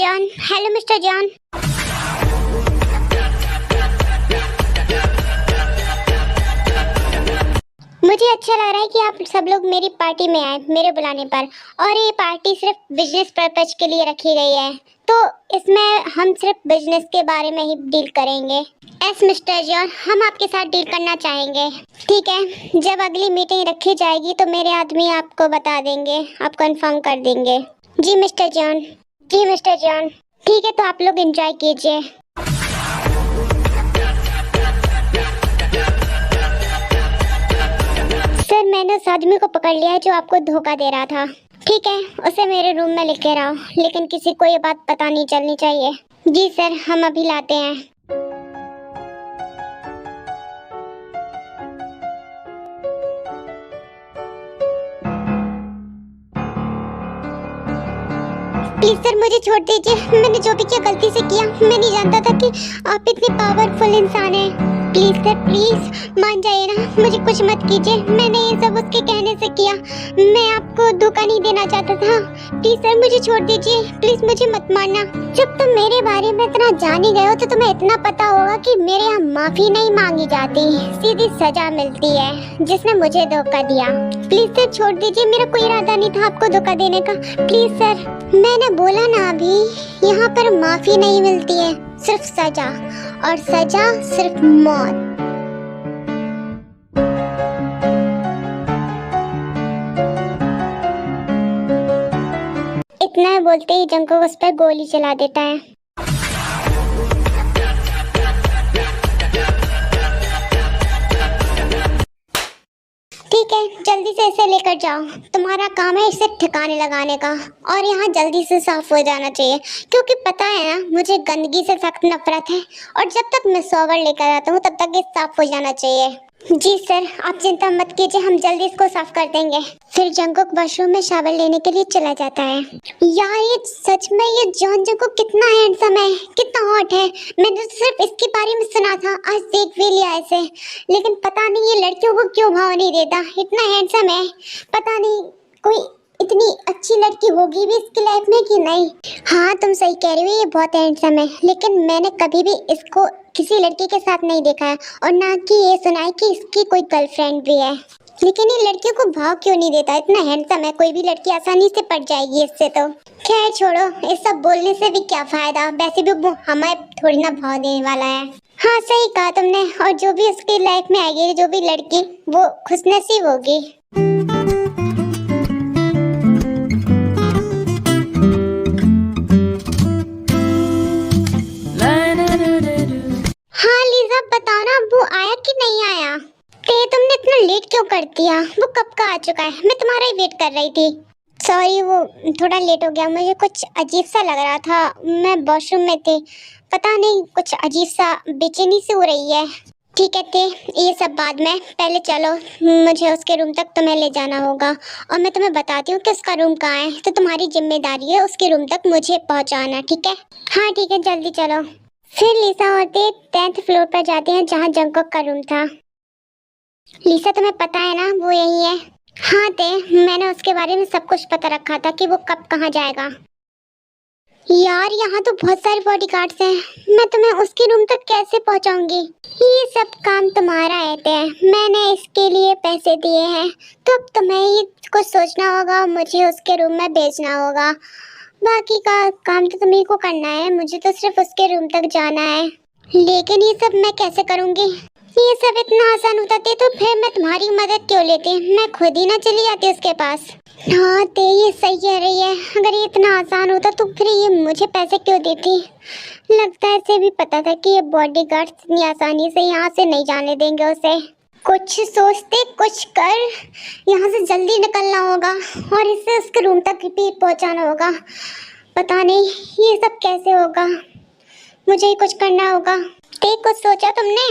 John. Hello mister John. मुझे अच्छा लग रहा है कि आप सब लोग मेरी पार्टी में आए मेरे बुलाने पर, और ये पार्टी सिर्फ बिजनेस पर्पज के लिए रखी गई है, तो इसमें हम सिर्फ बिजनेस के बारे में ही डील करेंगे। एस मिस्टर जॉन, हम आपके साथ डील करना चाहेंगे। ठीक है, जब अगली मीटिंग रखी जाएगी तो मेरे आदमी आपको बता देंगे, आप कंफर्म कर देंगे। जी मिस्टर जॉन। जी मिस्टर जॉन। ठीक है, तो आप लोग एंजॉय कीजिए। सर, मैंने उस आदमी को पकड़ लिया है जो आपको धोखा दे रहा था। ठीक है, उसे मेरे रूम में लेके आओ, लेकिन किसी को ये बात पता नहीं चलनी चाहिए। जी सर, हम अभी लाते हैं। प्लीज सर, मुझे छोड़ दीजिए। मैंने जो भी किया गलती से किया। मैं नहीं जानता था कि आप इतने पावरफुल इंसान हैं। प्लीज सर, प्लीज मान जाइए ना, मुझे कुछ मत कीजिए। मैंने ये सब उसके कहने से किया। मैं आपको धोखा नहीं देना चाहता था। प्लीज सर, मुझे छोड़ दीजिए। प्लीज मुझे मत मारना। जब तुम मेरे बारे में इतना जान ही गए हो तो तुम्हें इतना पता होगा कि मेरे यहाँ माफी नहीं मांगी जाती, सीधी सजा मिलती है जिसने मुझे धोखा दिया। प्लीज सर, छोड़ दीजिए। मेरा कोई इरादा नहीं था आपको धोखा देने का। प्लीज सर, मैंने बोला ना अभी, यहाँ पर माफी नहीं मिलती है, सिर्फ सजा, और सजा सिर्फ मौत। इतना बोलते ही जंको उस पर गोली चला देता है। ठीक है, जल्दी से इसे लेकर जाओ। तुम्हारा काम है इसे ठिकाने लगाने का, और यहाँ जल्दी से साफ हो जाना चाहिए, क्योंकि पता है ना, मुझे गंदगी से सख्त नफरत है, और जब तक मैं शॉवर लेकर आता हूँ तब तक ये साफ हो जाना चाहिए। जी सर, आप चिंता मत कीजिए, हम जल्दी इसको साफ कर देंगे। फिर जंकुक वॉशरूम में शावर लेने के लिए चला जाता है। यार, ये सच में ये जॉन जंकुक कितना हैंडसम है, कितना हॉट है। मैंने तो सिर्फ इसके बारे में सुना था, आज देख भी लिया इसे, लेकिन पता नहीं ये लड़कियों को क्यों भाव नहीं देता। इतना हैंडसम है, पता नहीं कोई इतनी अच्छी लड़की होगी भी इसकी लाइफ में कि नहीं। हाँ, तुम सही कह रही हो, ये बहुत हैंडसम है, लेकिन मैंने कभी भी इसको किसी लड़की के साथ नहीं देखा है, और ना कि ये सुना है कि इसकी कोई गर्लफ्रेंड भी है। लेकिन ये लड़कियों को भाव क्यों नहीं देता? इतना हैंडसम है, कोई भी लड़की आसानी से पट जाएगी इससे। तो खैर छोड़ो, ये सब बोलने से भी क्या फायदा, वैसे भी वो हमें थोड़ी ना भाव देने वाला है। हाँ, सही कहा तुमने, और जो भी उसकी लाइफ में आएगी, जो भी लड़की, वो खुशनसीब होगी। हाँ लीजा, बताओ ना, वो आया कि नहीं आया? तुमने इतना लेट क्यों कर दिया? वो कब का आ चुका है, मैं तुम्हारा ही वेट कर रही थी। सॉरी, वो थोड़ा लेट हो गया, मुझे कुछ अजीब सा लग रहा था, मैं वॉशरूम में थी, पता नहीं कुछ अजीब सा बेचैनी सी हो रही है। ठीक है थे, ये सब बाद में, पहले चलो, मुझे उसके रूम तक तुम्हें ले जाना होगा, और मैं तुम्हें बताती हूँ कि उसका रूम कहाँ है, तो तुम्हारी जिम्मेदारी है उसके रूम तक मुझे पहुँचाना। ठीक है? हाँ ठीक है, जल्दी चलो। फिर लिसा और ते 10th फ्लोर पर जाते हैं जहाँ जंकुक का रूम था। लिसा, तुम्हें पता है ना वो यही है? हाँ ते, मैंने उसके बारे में सब कुछ पता रखा था कि वो कब कहाँ जाएगा। यार, यहाँ तो बहुत सारे बॉडीगार्ड्स हैं, मैं तुम्हें उसके रूम तक कैसे पहुँचाऊंगी? ये सब काम तुम्हारा है ते, मैंने इसके लिए पैसे दिए हैं, तो अब तुम्हें ही कुछ सोचना होगा, मुझे उसके रूम में भेजना होगा। बाकी का काम तो तुम्हीं को करना है, मुझे तो सिर्फ उसके रूम तक जाना है। लेकिन ये सब मैं कैसे करूँगी? ये सब इतना आसान होता तो फिर मैं तुम्हारी मदद क्यों लेती, मैं खुद ही ना चली जाती उसके पास। हाँ ते, ये सही कह रही है, अगर ये इतना आसान होता तो फिर ये मुझे पैसे क्यों देती। लगता है इसे भी पता था कि ये बॉडीगार्ड्स इतनी आसानी से यहाँ से नहीं जाने देंगे उसे। कुछ सोचते कुछ कर, यहाँ से जल्दी निकलना होगा और इसे उसके रूम तक भी पहुँचाना होगा। पता नहीं ये सब कैसे होगा, मुझे ही कुछ करना होगा। ते, कुछ सोचा तुमने?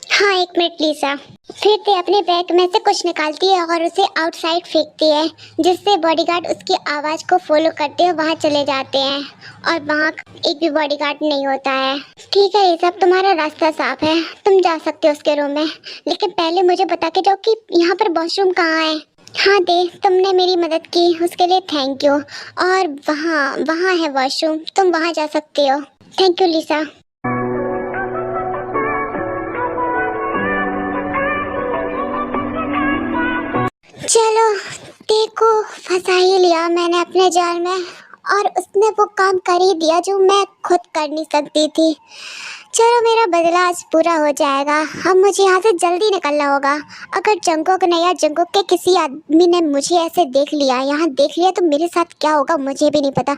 हाँ, 1 मिनट लिसा। फिर ते अपने बैग में से कुछ निकालती है और उसे आउटसाइड फेंकती है, जिससे बॉडीगार्ड उसकी आवाज़ को फॉलो करते हुए वहाँ चले जाते हैं, और वहाँ एक भी बॉडीगार्ड नहीं होता है। ठीक है, ये सब तुम्हारा रास्ता साफ है, तुम जा सकते हो उसके रूम में, लेकिन पहले मुझे बता के जाओ कि यहाँ पर वॉशरूम कहाँ है। हाँ दे, तुमने मेरी मदद की उसके लिए थैंक यू। और वहाँ वहाँ है वॉशरूम, तुम वहाँ जा सकते हो। थैंक यू लिसा। चलो, देखो फंसा ही लिया मैंने अपने जाल में, और उसने वो काम कर ही दिया जो मैं खुद कर नहीं सकती थी। चलो, मेरा बदला आज पूरा हो जाएगा। अब मुझे यहाँ से जल्दी निकलना होगा। अगर जंगोक ने या जंगोक के किसी आदमी ने मुझे ऐसे देख लिया, यहाँ देख लिया, तो मेरे साथ क्या होगा मुझे भी नहीं पता।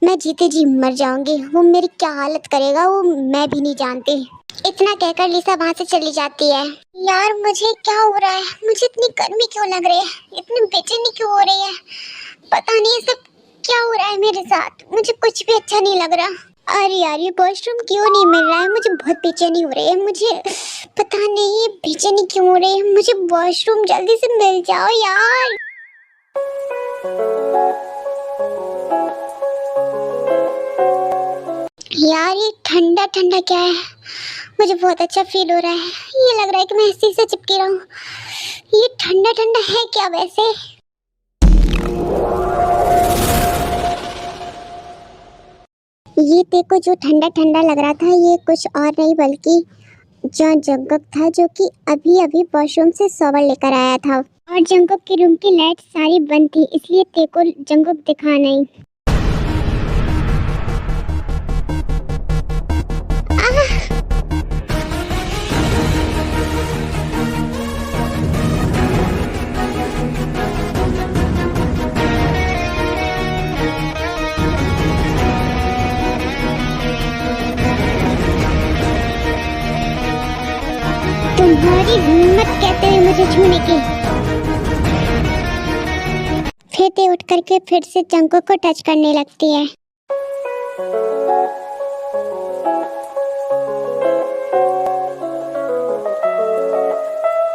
मैं जीते जी मर जाऊंगी। वो मेरी क्या हालत करेगा वो मैं भी नहीं जानती। इतना कहकर लिसा वहाँ से चली जाती है। यार मुझे क्या हो रहा है, मुझे इतनी गर्मी क्यों लग रही है, इतनी बेचैनी क्यों हो रही है, पता नहीं ये सब क्या हो रहा है मेरे साथ। मुझे कुछ भी अच्छा नहीं लग रहा। अरे यार, ये वॉशरूम क्यों नहीं मिल रहा है, मुझे बहुत बेचैनी हो रही है। मुझे पता नहीं ये बेचैनी क्यों हो रही है। मुझे वॉशरूम जल्दी से मिल जाओ यार। यार ये ठंडा ठंडा क्या है, मुझे बहुत अच्छा फील हो रहा है। ये लग रहा है कि मैं इसी से चिपकी रहूं। ये ठंडा ठंडा है क्या वैसे? ये देखो, जो ठंडा ठंडा लग रहा था ये कुछ और नहीं बल्कि जो जंगक था, जो कि अभी अभी वॉशरूम से शॉवर लेकर आया था। और जंगक के रूम की लाइट सारी बंद थी, इसलिए तेको जंगक दिखा नहीं। तुम्हारी हिम्मत कहते हैं मुझे छूने की। फिर ते उठ करके फिर से जंगक को टच करने लगती है।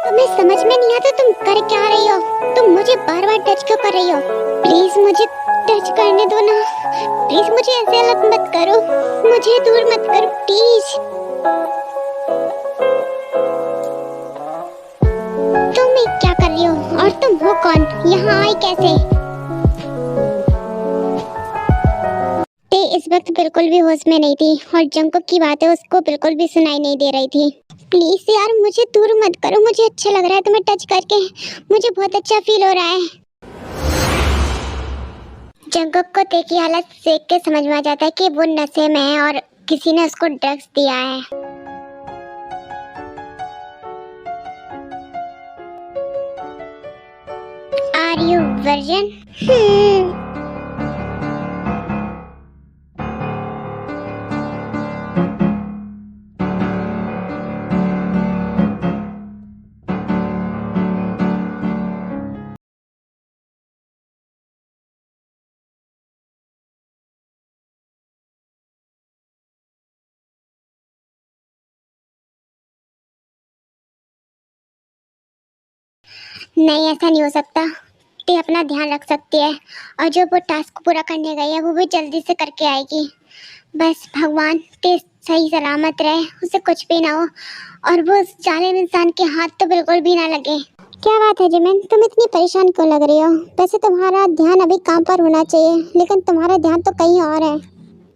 तुम्हें समझ में नहीं आता तुम कर क्या रही हो? तुम मुझे बार बार टच क्यों कर रही हो? प्लीज मुझे टच करने दो ना। प्लीज मुझे ऐसे अलग मत करो, मुझे दूर मत करो प्लीज। तुम ये क्या कर रही हो? और तुम हो कौन? यहाँ आई कैसे? ते इस वक्त बिल्कुल भी होश में नहीं थी और जंगकुक की बातें उसको बिल्कुल भी सुनाई नहीं दे रही थी। प्लीज यार मुझे दूर मत करो, मुझे अच्छा लग रहा है तुम्हें टच करके, मुझे बहुत अच्छा फील हो रहा है। जंगकुक को ते की हालत देख के समझ में आ जाता है कि वो नशे में है और किसी ने उसको ड्रग्स दिया है। Are you virgin? नहीं, ऐसा नहीं हो सकता। ते अपना ध्यान रख सकती है और जो वो टास्क पूरा करने गई है वो भी जल्दी से करके आएगी। बस भगवान ते सही सलामत रहे, उसे कुछ भी ना हो और वो उस जालिम इंसान के हाथ तो बिल्कुल भी ना लगे। क्या बात है जिमिन, तुम इतनी परेशान क्यों लग रही हो? वैसे तुम्हारा ध्यान अभी काम पर होना चाहिए, लेकिन तुम्हारा ध्यान तो कहीं और है।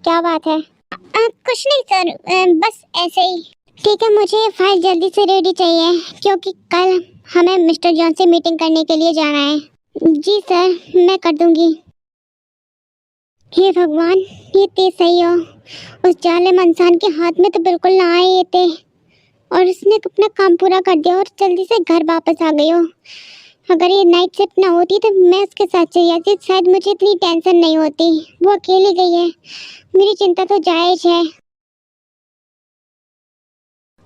क्या बात है? कुछ नहीं सर, बस ऐसे ही। ठीक है, मुझे फाइल जल्दी से रेडी चाहिए क्योंकि कल हमें मिस्टर जॉन से मीटिंग करने के लिए जाना है। जी सर, मैं कर दूंगी। हे भगवान, ये ते सही हो। उस जालिम इंसान के हाथ में तो बिल्कुल ना आए ये ते, और उसने अपना काम पूरा कर दिया और जल्दी से घर वापस आ गई हो। अगर ये नाइट शिफ्ट ना होती तो मैं उसके साथ चली जाती, शायद मुझे इतनी टेंशन नहीं होती। वो अकेली गई है, मेरी चिंता तो जायज है।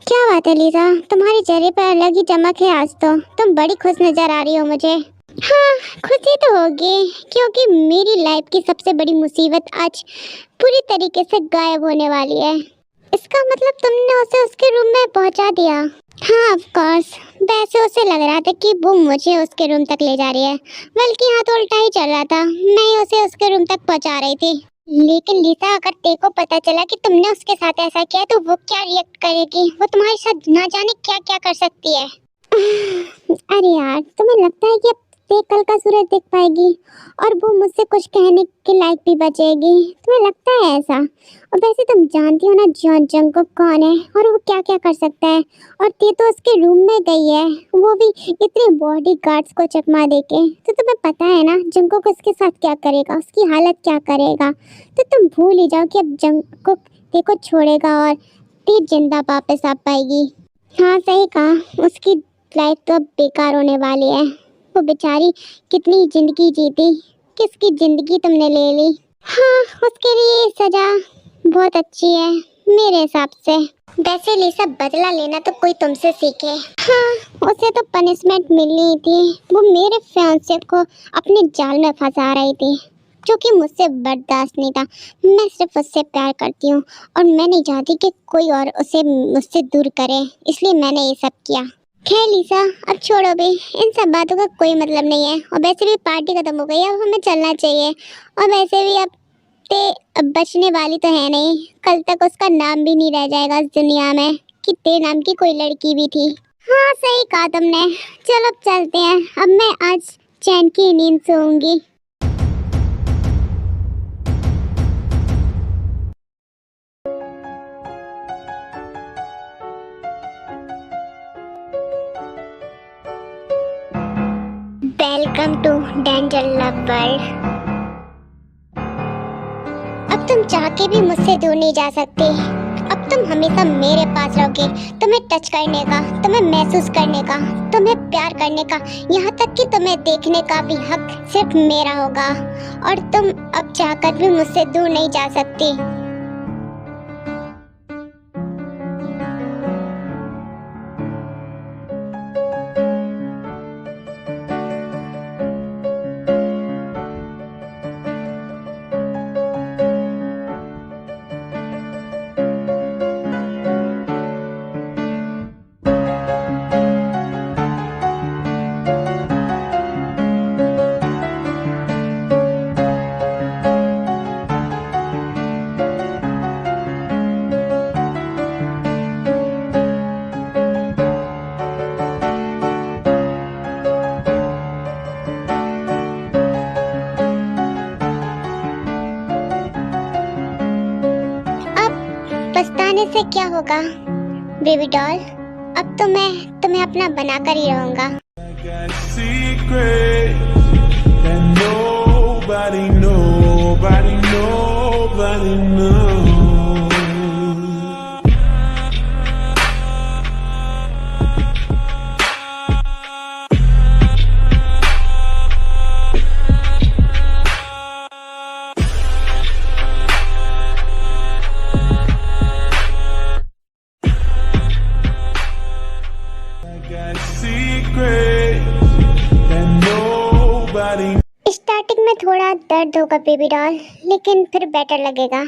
क्या बात है लीजा, तुम्हारे चेहरे पर अलग ही चमक है आज तो। तुम बड़ी खुश नजर आ रही हो मुझे। हाँ, खुशी तो होगी क्योंकि मेरी लाइफ की सबसे बड़ी मुसीबत आज पूरी तरीके से गायब होने वाली है। इसका मतलब तुमने उसे उसके रूम में पहुंचा दिया? हाँ ऑफ कोर्स। वैसे उसे लग रहा था कि वो मुझे उसके रूम तक ले जा रही है, बल्कि यहाँ तो उल्टा ही चल रहा था, मैं ही उसे उसके रूम तक पहुंचा रही थी। लेकिन लीसा, अगर तेको पता चला कि तुमने उसके साथ ऐसा किया तो वो क्या रिएक्ट करेगी? वो तुम्हारे साथ ना जाने क्या क्या कर सकती है। अरे यार, तुम्हें लगता है कि अब आते ही कल का सूरज दिख पाएगी और वो मुझसे कुछ कहने के लायक भी बचेगी। तुम्हें लगता है ऐसा? और वैसे तुम जानती हो ना जॉन जंगकुक कौन है और वो क्या क्या कर सकता है। और ये तो उसके रूम में गई है, वो भी इतने बॉडी गार्ड्स को चकमा देके। तो तुम्हें पता है ना जंगकुक उसके साथ क्या करेगा, उसकी हालत क्या करेगा। तो तुम भूल ही जाओ कि अब जंगकुक देखो छोड़ेगा और ती जिंदा वापस आ पाएगी। हाँ सही कहा, उसकी लाइफ तो अब बेकार होने वाली है। वो बेचारी कितनी जिंदगी जीती, किसकी जिंदगी तुमने ले ली। हाँ उसके लिए सजा बहुत अच्छी है मेरे हिसाब से। वैसे लिसा बदला लेना तो कोई तुमसे सीखे। हाँ उसे तो पनिशमेंट मिलनी ही थी। वो मेरे फियांसे को अपने जाल में फंसा रही थी जो कि मुझसे बर्दाश्त नहीं था। मैं सिर्फ उससे प्यार करती हूँ और मैं नहीं चाहती कि कोई और उसे मुझसे दूर करे, इसलिए मैंने ये सब किया। खैर लिसा अब छोड़ो भी, इन सब बातों का कोई मतलब नहीं है। और वैसे भी पार्टी खत्म हो गई है, अब हमें चलना चाहिए। और वैसे भी अब बचने वाली तो है नहीं, कल तक उसका नाम भी नहीं रह जाएगा इस दुनिया में कि ते नाम की कोई लड़की भी थी। हाँ सही कहा तुमने। चलो अब चलते हैं, अब मैं आज चैन की नींद सोऊंगी। Welcome to danger love world. अब तुम चाह के भी मुझसे दूर नहीं जा सकती। अब तुम हमेशा मेरे पास रहोगे। तुम्हें टच करने का, तुम्हें महसूस करने का, तुम्हें प्यार करने का, यहाँ तक कि तुम्हें देखने का भी हक सिर्फ मेरा होगा। और तुम अब चाहकर भी मुझसे दूर नहीं जा सकती। पछताने से क्या होगा बेबी डॉल, अब तो मैं तुम्हें अपना बनाकर ही रहूंगा। स्टार्टिंग में थोड़ा दर्द होगा बेबी डॉल, लेकिन फिर बेटर लगेगा।